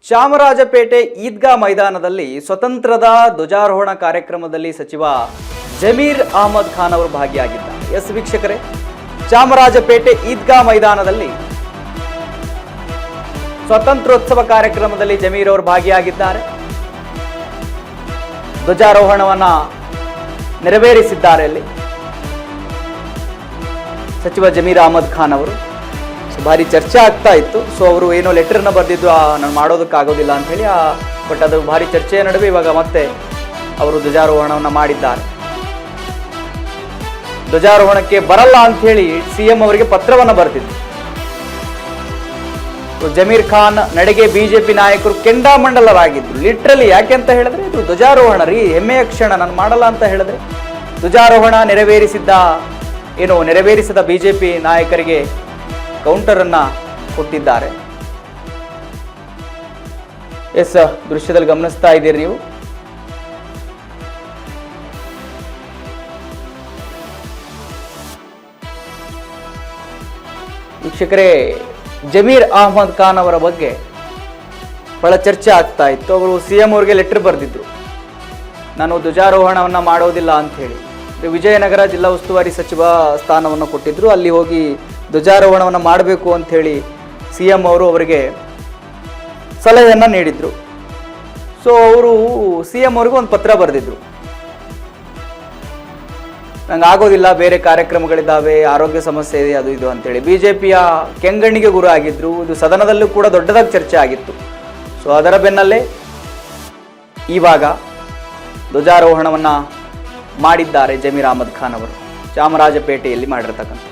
ಚಾಮರಾಜಪೇಟೆ ಈದ್ಗಾ ಮೈದಾನದಲ್ಲಿ ಸ್ವತಂತ್ರದ ಧ್ವಜಾರೋಹಣ ಕಾರ್ಯಕ್ರಮದಲ್ಲಿ ಸಚಿವ ಜಮೀರ್ ಅಹಮದ್ ಖಾನ್ ಅವರು ಭಾಗಿಯಾಗಿದ್ದಾರೆ. ಎಸ್ ವೀಕ್ಷಕರೇ, ಚಾಮರಾಜಪೇಟೆ ಈದ್ಗಾ ಮೈದಾನದಲ್ಲಿ ಸ್ವಾತಂತ್ರ್ಯೋತ್ಸವ ಕಾರ್ಯಕ್ರಮದಲ್ಲಿ ಜಮೀರ್ ಅವರು ಭಾಗಿಯಾಗಿದ್ದಾರೆ. ಧ್ವಜಾರೋಹಣವನ್ನ ನೆರವೇರಿಸಿದ್ದಾರೆ. ಅಲ್ಲಿ ಸಚಿವ ಜಮೀರ್ ಅಹಮದ್ ಖಾನ್ ಅವರು ಭಾರಿ ಚರ್ಚೆ ಆಗ್ತಾ ಇತ್ತು. ಸೊ ಅವರು ಏನೋ ಲೆಟರ್ನ ಬರೆದಿದ್ದು ನಾನು ಮಾಡೋದಕ್ಕಾಗೋದಿಲ್ಲ ಅಂತ ಹೇಳಿ, ಬಟ್ ಅದು ಭಾರಿ ಚರ್ಚೆಯ ನಡುವೆ ಇವಾಗ ಮತ್ತೆ ಅವರು ಧ್ವಜಾರೋಹಣವನ್ನು ಮಾಡಿದ್ದಾರೆ. ಧ್ವಜಾರೋಹಣಕ್ಕೆ ಬರಲ್ಲ ಅಂತ ಹೇಳಿ ಸಿಎಂ ಅವರಿಗೆ ಪತ್ರವನ್ನು ಬರೆದಿದ್ದು. ಜಮೀರ್ ಖಾನ್ ನಡೆಗೆ ಬಿಜೆಪಿ ನಾಯಕರು ಕೆಂಡಾಮಂಡಲರಾಗಿದ್ರು. ಲಿಟ್ರಲಿ ಯಾಕೆ ಅಂತ ಹೇಳಿದ್ರೆ, ಇದು ಧ್ವಜಾರೋಹಣ ರೀ, ಹೆಮ್ಮೆಯ ಕ್ಷಣ, ನಾನು ಮಾಡಲ್ಲ ಅಂತ ಹೇಳಿದ್ರೆ ಧ್ವಜಾರೋಹಣ ನೆರವೇರಿಸಿದ ಬಿಜೆಪಿ ನಾಯಕರಿಗೆ ಕೌಂಟರ್ ಅನ್ನ ಕೊಟ್ಟಿದ್ದಾರೆ. ಎಸ್ ದೃಶ್ಯದಲ್ಲಿ ಗಮನಿಸ್ತಾ ಇದ್ದೀರಿ ನೀವು. ವೀಕ್ಷಕರೇ, ಜಮೀರ್ ಅಹಮದ್ ಖಾನ್ ಅವರ ಬಗ್ಗೆ ಬಹಳ ಚರ್ಚೆ ಆಗ್ತಾ ಇತ್ತು. ಅವರು ಸಿಎಂ ಅವರಿಗೆ ಲೆಟರ್ ಬರೆದಿದ್ರು, ನಾನು ಧ್ವಜಾರೋಹಣವನ್ನ ಮಾಡೋದಿಲ್ಲ ಅಂತ ಹೇಳಿ. ವಿಜಯನಗರ ಜಿಲ್ಲಾ ಉಸ್ತುವಾರಿ ಸಚಿವ ಸ್ಥಾನವನ್ನು ಕೊಟ್ಟಿದ್ರು. ಅಲ್ಲಿ ಹೋಗಿ ಧ್ವಜಾರೋಹಣವನ್ನು ಮಾಡಬೇಕು ಅಂತ ಹೇಳಿ ಸಿಎಂ ಅವರು ಅವರಿಗೆ ಸಲಹೆಯನ್ನು ನೀಡಿದ್ರು. ಸೊ ಅವರು ಸಿಎಂ ಅವ್ರಿಗೆ ಒಂದು ಪತ್ರ ಬರೆದಿದ್ರು, ನಂಗೆ ಆಗೋದಿಲ್ಲ, ಬೇರೆ ಕಾರ್ಯಕ್ರಮಗಳಿದ್ದಾವೆ, ಆರೋಗ್ಯ ಸಮಸ್ಯೆ ಇದೆ, ಅದು ಇದು ಅಂತೇಳಿ. ಬಿಜೆಪಿಯ ಕೆಂಗಣ್ಣಿಗೆ ಗುರು ಆಗಿದ್ರು. ಇದು ಸದನದಲ್ಲೂ ಕೂಡ ದೊಡ್ಡದಾಗಿ ಚರ್ಚೆ ಆಗಿತ್ತು. ಸೊ ಅದರ ಬೆನ್ನಲ್ಲೇ ಇವಾಗ ಧ್ವಜಾರೋಹಣವನ್ನು ಮಾಡಿದ್ದಾರೆ ಜಮೀರ್ ಅಹಮದ್ ಖಾನ್ ಅವರು ಚಾಮರಾಜಪೇಟೆಯಲ್ಲಿ ಮಾಡಿರ್ತಕ್ಕಂಥ.